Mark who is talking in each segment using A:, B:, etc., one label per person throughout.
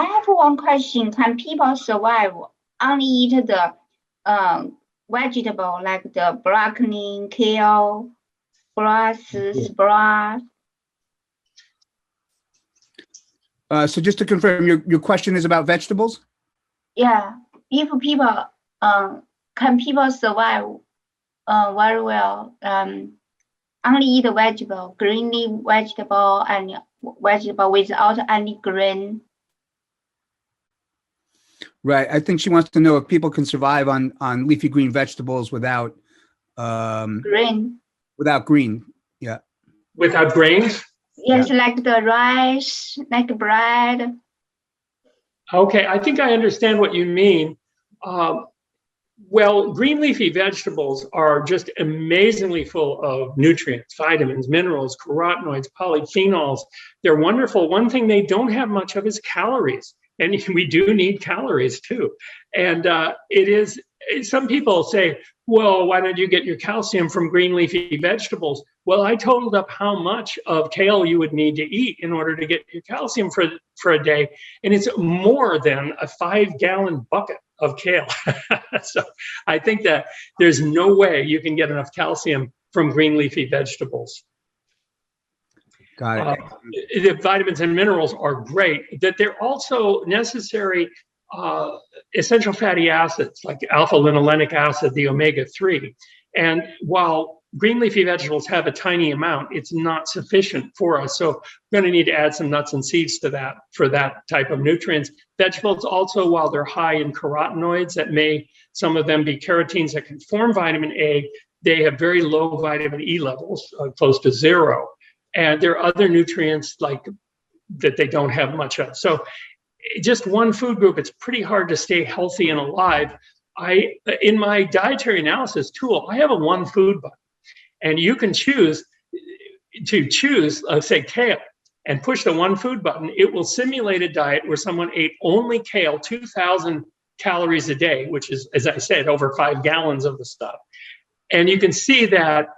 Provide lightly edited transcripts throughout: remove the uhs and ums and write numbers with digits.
A: I have one question. Can people survive only eat the vegetable like the broccoli, kale, grasses, sprouts?
B: So just to confirm, your question is about vegetables?
A: Yeah. If people can people survive very well only eat vegetable, green leaf vegetable and vegetable without any green?
B: Right. I think she wants to know if people can survive on leafy green vegetables without
A: green.
B: Without green. Yeah.
C: Without grains?
A: Yes,
B: Yeah.
A: like the rice, like bread.
C: Okay, I think I understand what you mean. Well, green leafy vegetables are just amazingly full of nutrients, vitamins, minerals, carotenoids, polyphenols. They're wonderful. One thing they don't have much of is calories. And we do need calories too. And some people say, well, why don't you get your calcium from green leafy vegetables? Well, I totaled up how much of kale you would need to eat in order to get your calcium for a day. And it's more than a 5-gallon bucket of kale. So I think that there's no way you can get enough calcium from green leafy vegetables.
B: Got it.
C: The vitamins and minerals are great, that they're also necessary essential fatty acids like alpha linolenic acid, the omega-3. And while green leafy vegetables have a tiny amount, it's not sufficient for us. So we're going to need to add some nuts and seeds to that for that type of nutrients. Vegetables also, while they're high in carotenoids, some of them be carotenes that can form vitamin A, they have very low vitamin E levels, close to 0. And there are other nutrients like that they don't have much of. So just one food group, it's pretty hard to stay healthy and alive. In my dietary analysis tool, I have a one food button, and you can choose, say kale, and push the one food button. It will simulate a diet where someone ate only kale, 2,000 calories a day, which is, as I said, over 5 gallons of the stuff. And you can see that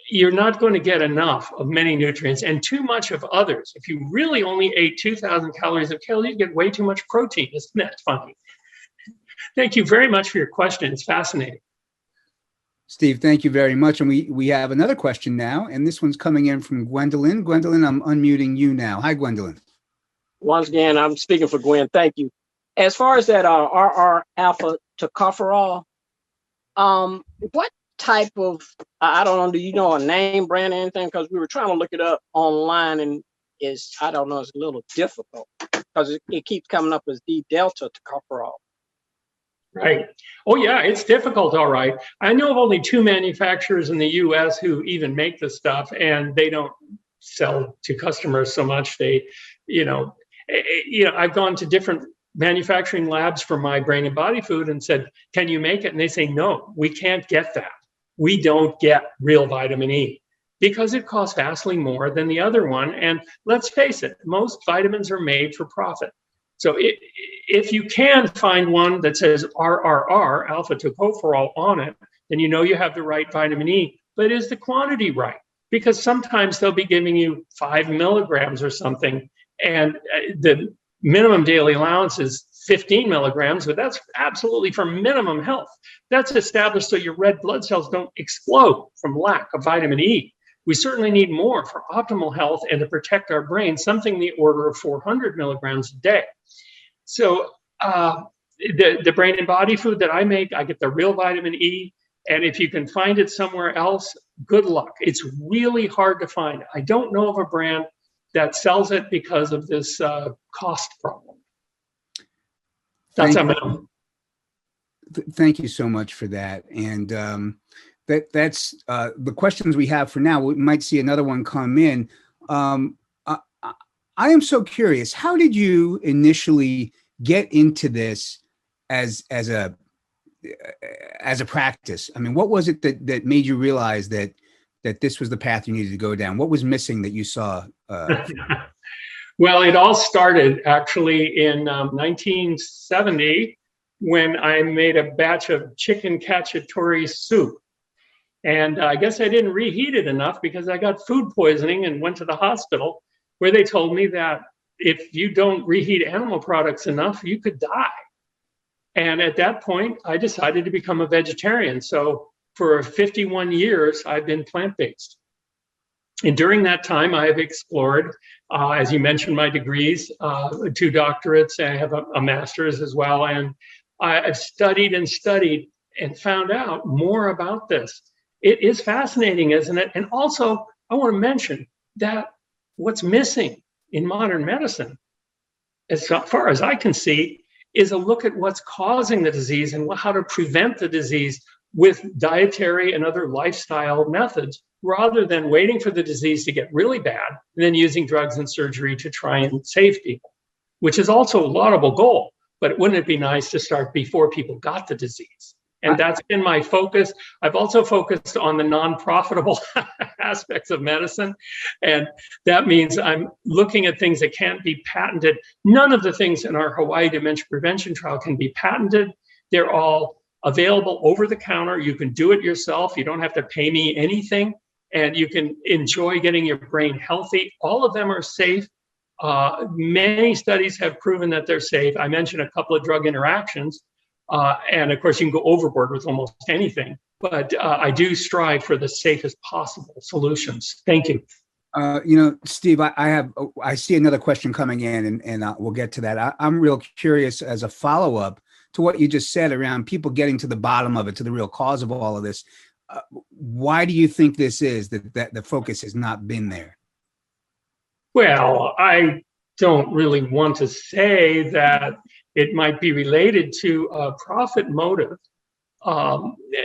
C: you're not going to get enough of many nutrients and too much of others. If you really only ate 2,000 calories of kale, you get way too much protein. Isn't that funny? Thank you very much for your question. It's fascinating.
B: Steve, thank you very much. And we have another question now, and this one's coming in from Gwendolyn. Gwendolyn, I'm unmuting you now. Hi, Gwendolyn.
D: Once again, I'm speaking for Gwen. Thank you. As far as that RR alpha tocopherol, what type of, I don't know, do you know a name, brand, or anything? Because we were trying to look it up online, and I don't know, it's a little difficult because it keeps coming up as D-delta tocopherol.
C: Right. Oh, yeah, it's difficult. All right. I know of only 2 manufacturers in the US who even make the stuff, and they don't sell to customers so much. I've gone to different manufacturing labs for my brain and body food and said, can you make it? And they say, no, we can't get that. We don't get real vitamin E because it costs vastly more than the other one. And let's face it, most vitamins are made for profit. So if you can find one that says RRR, alpha tocopherol, on it, then you know you have the right vitamin E. But is the quantity right? Because sometimes they'll be giving you 5 milligrams or something, and the minimum daily allowance is 15 milligrams, but that's absolutely for minimum health. That's established so your red blood cells don't explode from lack of vitamin E. We certainly need more for optimal health and to protect our brain, something in the order of 400 milligrams a day. So the brain and body food that I make, I get the real vitamin E. And if you can find it somewhere else, good luck. It's really hard to find. I don't know of a brand that sells it because of this cost problem.
B: Thank you so much for that. And that's the questions we have for now. We might see another one come in. I am so curious. How did you initially get into this as a practice? I mean, what was it that made you realize that this was the path you needed to go down? What was missing that you saw?
C: Well, it all started actually in 1970 when I made a batch of chicken cacciatore soup. And I guess I didn't reheat it enough because I got food poisoning and went to the hospital, where they told me that if you don't reheat animal products enough, you could die. And at that point, I decided to become a vegetarian. So for 51 years, I've been plant-based. And during that time, I have explored, as you mentioned, my degrees, 2 doctorates, and I have a master's as well. And I've studied and studied and found out more about this. It is fascinating, isn't it? And also, I want to mention that what's missing in modern medicine, as far as I can see, is a look at what's causing the disease and how to prevent the disease with dietary and other lifestyle methods, rather than waiting for the disease to get really bad and then using drugs and surgery to try and save people, which is also a laudable goal. But wouldn't it be nice to start before people got the disease? And that's been my focus. I've also focused on the non-profitable aspects of medicine. And that means I'm looking at things that can't be patented. None of the things in our Hawaii dementia prevention trial can be patented. They're all available over the counter. You can do it yourself. You don't have to pay me anything. And you can enjoy getting your brain healthy. All of them are safe. Many studies have proven that they're safe. I mentioned a couple of drug interactions. And of course, you can go overboard with almost anything. But I do strive for the safest possible solutions. Thank you.
B: Steve, I see another question coming in, and we'll get to that. I'm real curious as a follow-up to what you just said around people getting to the bottom of it, to the real cause of all of this. Why do you think this is that the focus has not been there?
C: Well, I don't really want to say that it might be related to a profit motive.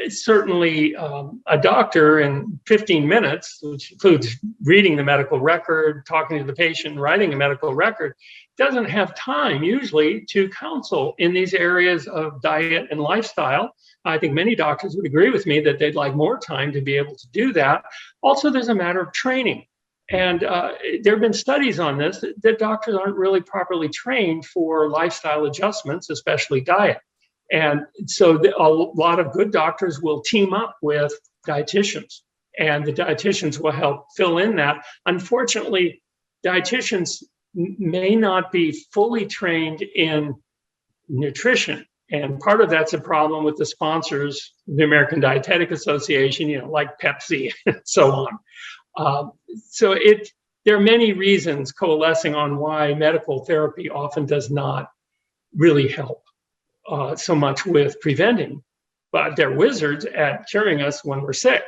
C: Certainly, a doctor in 15 minutes, which includes reading the medical record, talking to the patient, writing a medical record, doesn't have time usually to counsel in these areas of diet and lifestyle. I think many doctors would agree with me that they'd like more time to be able to do that. Also, there's a matter of training. And there have been studies on this, that doctors aren't really properly trained for lifestyle adjustments, especially diet. And so a lot of good doctors will team up with dietitians, and the dietitians will help fill in that. Unfortunately, dietitians may not be fully trained in nutrition. And part of that's a problem with the sponsors, the American Dietetic Association, like Pepsi and so on. So there are many reasons coalescing on why medical therapy often does not really help so much with preventing, but they're wizards at curing us when we're sick.